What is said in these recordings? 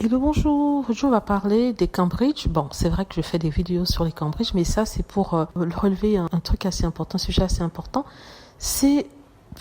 Hello, bonjour. Aujourd'hui, on va parler des Cambridge. Bon, c'est vrai que je fais des vidéos sur les Cambridge, mais ça, c'est pour relever un truc assez important, un sujet assez important. C'est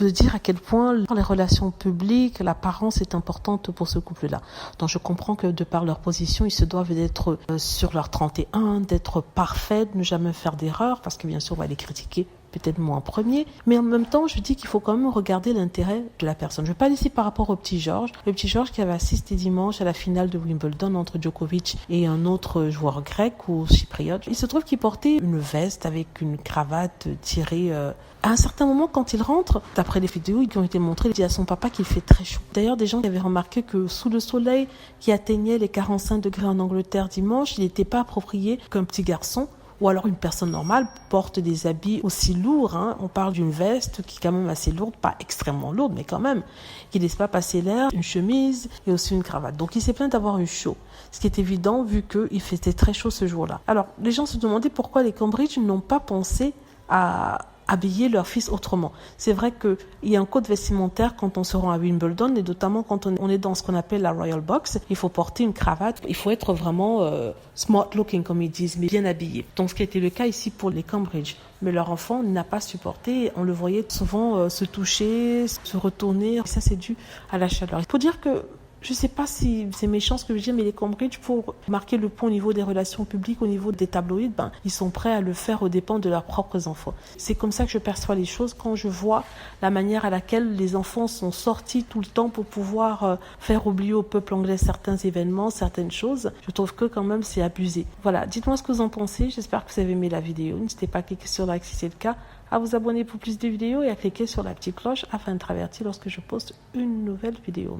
de dire à quel point les relations publiques, l'apparence est importante pour ce couple-là. Donc, je comprends que de par leur position, ils se doivent d'être sur leur 31, d'être parfaits, de ne jamais faire d'erreur, parce que bien sûr, on va les critiquer. Peut-être moi en premier, mais en même temps, je dis qu'il faut quand même regarder l'intérêt de la personne. Je ne vais pas laisser par rapport au petit George. Le petit George qui avait assisté dimanche à la finale de Wimbledon entre Djokovic et un autre joueur grec ou chypriote. Il se trouve qu'il portait une veste avec une cravate tirée. À un certain moment, quand il rentre, d'après les vidéos qui ont été montrées, il dit à son papa qu'il fait très chaud. D'ailleurs, des gens qui avaient remarqué que sous le soleil qui atteignait les 45 degrés en Angleterre dimanche, il n'était pas approprié qu'un petit garçon ou alors une personne normale porte des habits aussi lourds. On parle d'une veste qui est quand même assez lourde, pas extrêmement lourde, mais quand même, qui ne laisse pas passer l'air, une chemise et aussi une cravate. Donc il s'est plaint d'avoir eu chaud, ce qui est évident vu qu'il faisait très chaud ce jour-là. Alors les gens se demandaient pourquoi les Cambridge n'ont pas pensé à habiller leur fils autrement. C'est vrai qu'il y a un code vestimentaire quand on se rend à Wimbledon, et notamment quand on est dans ce qu'on appelle la Royal Box. Il faut porter une cravate, il faut être vraiment smart looking comme ils disent, mais bien habillé. Donc ce qui a été le cas ici pour les Cambridge. Mais leur enfant n'a pas supporté, on le voyait souvent se toucher, se retourner, et ça c'est dû à la chaleur. Il faut dire que je ne sais pas si c'est méchant ce que je dis, mais les Cambridge, pour marquer le point au niveau des relations publiques, au niveau des tabloïds, ils sont prêts à le faire aux dépens de leurs propres enfants. C'est comme ça que je perçois les choses quand je vois la manière à laquelle les enfants sont sortis tout le temps pour pouvoir faire oublier au peuple anglais certains événements, certaines choses. Je trouve que quand même c'est abusé. Voilà, dites-moi ce que vous en pensez. J'espère que vous avez aimé la vidéo. N'hésitez pas à cliquer sur like si c'est le cas, à vous abonner pour plus de vidéos et à cliquer sur la petite cloche afin d'être averti lorsque je poste une nouvelle vidéo.